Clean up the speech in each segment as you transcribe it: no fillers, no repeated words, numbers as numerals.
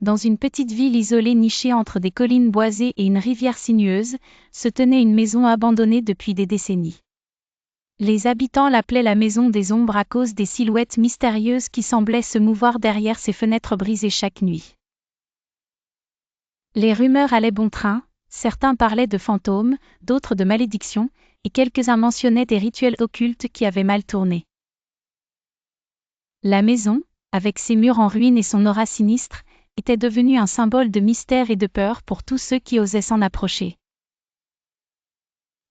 Dans une petite ville isolée nichée entre des collines boisées et une rivière sinueuse, se tenait une maison abandonnée depuis des décennies. Les habitants l'appelaient la maison des ombres à cause des silhouettes mystérieuses qui semblaient se mouvoir derrière ses fenêtres brisées chaque nuit. Les rumeurs allaient bon train, certains parlaient de fantômes, d'autres de malédictions, et quelques-uns mentionnaient des rituels occultes qui avaient mal tourné. La maison, avec ses murs en ruine et son aura sinistre, était devenue un symbole de mystère et de peur pour tous ceux qui osaient s'en approcher.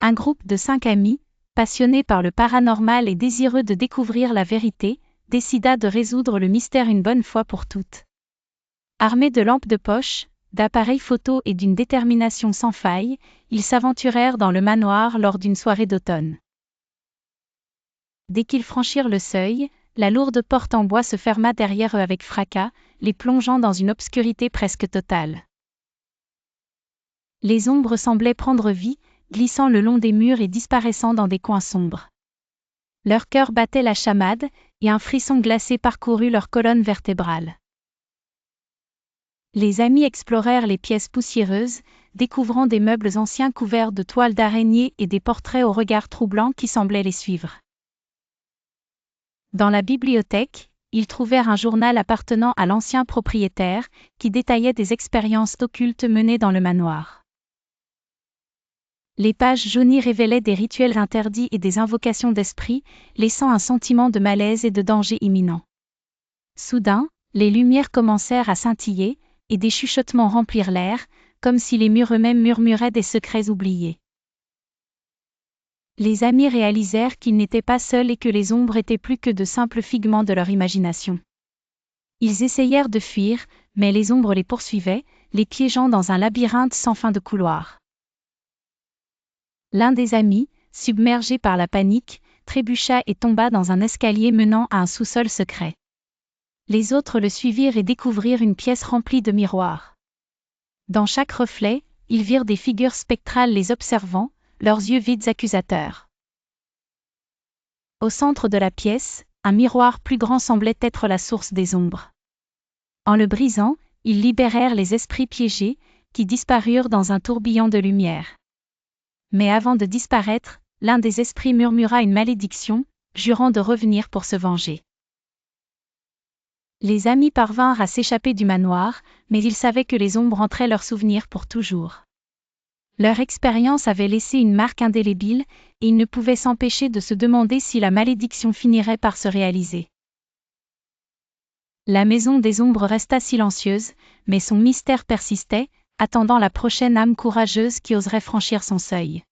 Un groupe de 5 amis, passionnés par le paranormal et désireux de découvrir la vérité, décida de résoudre le mystère une bonne fois pour toutes. Armés de lampes de poche, d'appareils photo et d'une détermination sans faille, ils s'aventurèrent dans le manoir lors d'une soirée d'automne. Dès qu'ils franchirent le seuil, la lourde porte en bois se ferma derrière eux avec fracas, les plongeant dans une obscurité presque totale. Les ombres semblaient prendre vie, glissant le long des murs et disparaissant dans des coins sombres. Leur cœur battait la chamade, et un frisson glacé parcourut leur colonne vertébrale. Les amis explorèrent les pièces poussiéreuses, découvrant des meubles anciens couverts de toiles d'araignées et des portraits au regard troublant qui semblaient les suivre. Dans la bibliothèque, ils trouvèrent un journal appartenant à l'ancien propriétaire, qui détaillait des expériences occultes menées dans le manoir. Les pages jaunies révélaient des rituels interdits et des invocations d'esprits, laissant un sentiment de malaise et de danger imminent. Soudain, les lumières commencèrent à scintiller, et des chuchotements remplirent l'air, comme si les murs eux-mêmes murmuraient des secrets oubliés. Les amis réalisèrent qu'ils n'étaient pas seuls et que les ombres étaient plus que de simples figments de leur imagination. Ils essayèrent de fuir, mais les ombres les poursuivaient, les piégeant dans un labyrinthe sans fin de couloirs. L'un des amis, submergé par la panique, trébucha et tomba dans un escalier menant à un sous-sol secret. Les autres le suivirent et découvrirent une pièce remplie de miroirs. Dans chaque reflet, ils virent des figures spectrales les observant, leurs yeux vides accusateurs. Au centre de la pièce, un miroir plus grand semblait être la source des ombres. En le brisant, ils libérèrent les esprits piégés, qui disparurent dans un tourbillon de lumière. Mais avant de disparaître, l'un des esprits murmura une malédiction, jurant de revenir pour se venger. Les amis parvinrent à s'échapper du manoir, mais ils savaient que les ombres hantraient leurs souvenirs pour toujours. Leur expérience avait laissé une marque indélébile, et ils ne pouvaient s'empêcher de se demander si la malédiction finirait par se réaliser. La maison des ombres resta silencieuse, mais son mystère persistait, attendant la prochaine âme courageuse qui oserait franchir son seuil.